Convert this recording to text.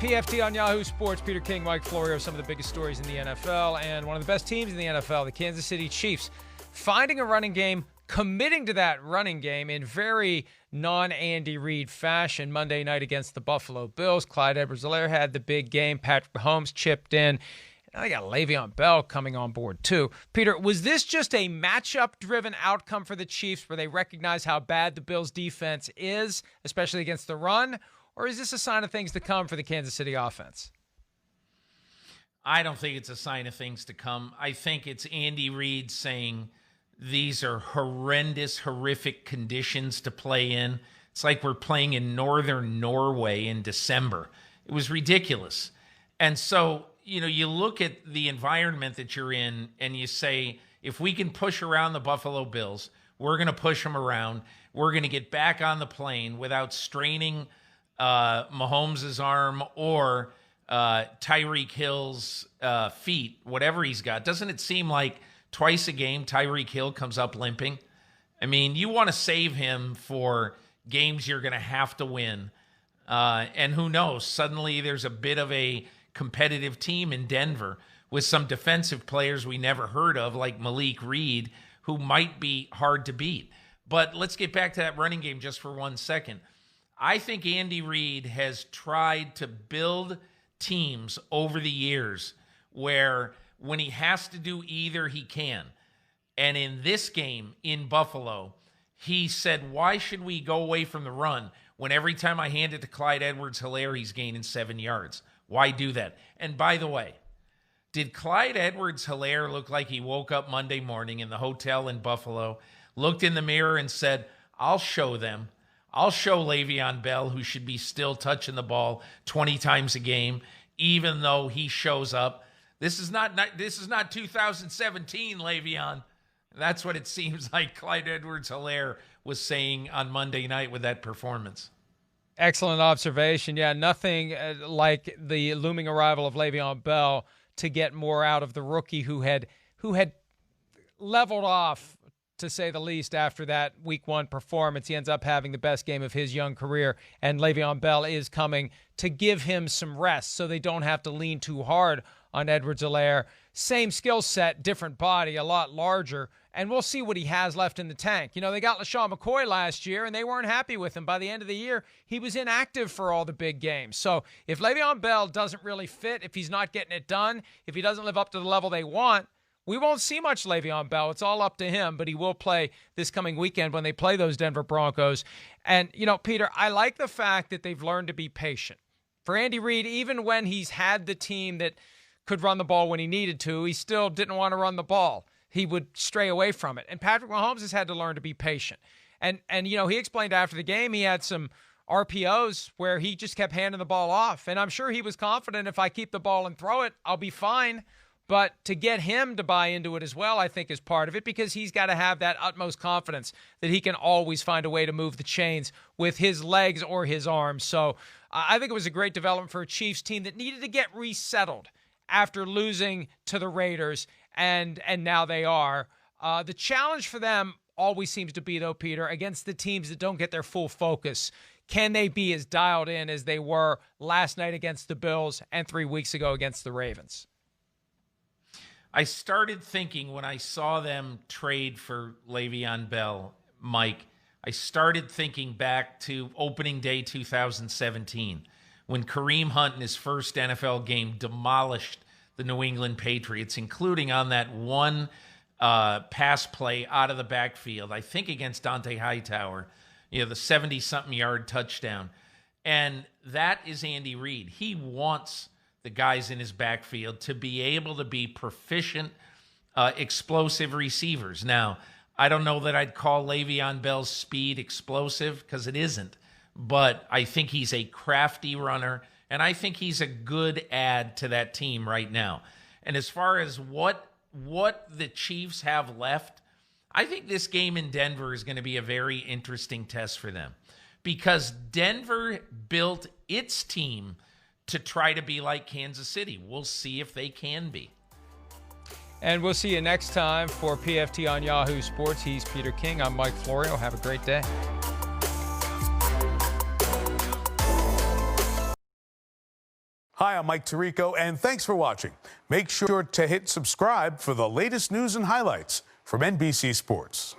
PFT on Yahoo Sports. Peter King, Mike Florio, some of the biggest stories in the NFL. And one of the best teams in the NFL, the Kansas City Chiefs, finding a running game, committing to that running game in very non-Andy Reid fashion Monday night against the Buffalo Bills. Clyde Edwards-Helaire had the big game. Patrick Mahomes chipped in. Now they got Le'Veon Bell coming on board too. Peter, was this just a matchup-driven outcome for the Chiefs where they recognize how bad the Bills' defense is, especially against the run? Or is this a sign of things to come for the Kansas City offense? I don't think it's a sign of things to come. I think it's Andy Reid saying these are horrendous, horrific conditions to play in. It's like we're playing in northern Norway in December. It was ridiculous. And so, you look at the environment that you're in and you say, if we can push around the Buffalo Bills, we're going to push them around. We're going to get back on the plane without straining Mahomes' arm or Tyreek Hill's feet, whatever he's got. Doesn't it seem like twice a game Tyreek Hill comes up limping? I mean, you want to save him for games you're going to have to win. And who knows, suddenly there's a bit of a competitive team in Denver with some defensive players we never heard of, like Malik Reed, who might be hard to beat. But let's get back to that running game just for 1 second. I think Andy Reid has tried to build teams over the years where when he has to do either, he can. And in this game in Buffalo, he said, why should we go away from the run when every time I hand it to Clyde Edwards-Helaire, he's gaining 7 yards? Why do that? And by the way, did Clyde Edwards-Helaire look like he woke up Monday morning in the hotel in Buffalo, looked in the mirror and said, I'll show them. I'll show Le'Veon Bell, who should be still touching the ball 20 times a game, even though he shows up. This is not 2017, Le'Veon. That's what it seems like Clyde Edwards-Helaire was saying on Monday night with that performance. Excellent observation. Yeah, nothing like the looming arrival of Le'Veon Bell to get more out of the rookie who had leveled off, to say the least, after that week one performance. He ends up having the best game of his young career, and Le'Veon Bell is coming to give him some rest so they don't have to lean too hard on Edwards-Helaire. Same skill set, different body, a lot larger, and we'll see what he has left in the tank. They got LaShawn McCoy last year, and they weren't happy with him. By the end of the year, he was inactive for all the big games. So if Le'Veon Bell doesn't really fit, if he's not getting it done, if he doesn't live up to the level they want, we won't see much Le'Veon Bell. It's all up to him, but he will play this coming weekend when they play those Denver Broncos. And, Peter, I like the fact that they've learned to be patient. For Andy Reid, even when he's had the team that could run the ball when he needed to, he still didn't want to run the ball. He would stray away from it. And Patrick Mahomes has had to learn to be patient. And he explained after the game he had some RPOs where he just kept handing the ball off. And I'm sure he was confident, if I keep the ball and throw it, I'll be fine. But to get him to buy into it as well, I think, is part of it, because he's got to have that utmost confidence that he can always find a way to move the chains with his legs or his arms. So I think it was a great development for a Chiefs team that needed to get resettled after losing to the Raiders, and now they are. The challenge for them always seems to be, though, Peter, against the teams that don't get their full focus. Can they be as dialed in as they were last night against the Bills and 3 weeks ago against the Ravens? I started thinking when I saw them trade for Le'Veon Bell, Mike, I started thinking back to opening day 2017 when Kareem Hunt in his first NFL game demolished the New England Patriots, including on that one pass play out of the backfield, I think against Dante Hightower, the 70-something yard touchdown. And that is Andy Reid. He wants the guys in his backfield to be able to be proficient, explosive receivers. Now, I don't know that I'd call Le'Veon Bell's speed explosive, because it isn't, but I think he's a crafty runner, and I think he's a good add to that team right now. And as far as what the Chiefs have left, I think this game in Denver is going to be a very interesting test for them, because Denver built its team to try to be like Kansas City. We'll see if they can be. And we'll see you next time for PFT on Yahoo Sports. He's Peter King. I'm Mike Florio. Have a great day. Hi, I'm Mike Tirico, and thanks for watching. Make sure to hit subscribe for the latest news and highlights from NBC Sports.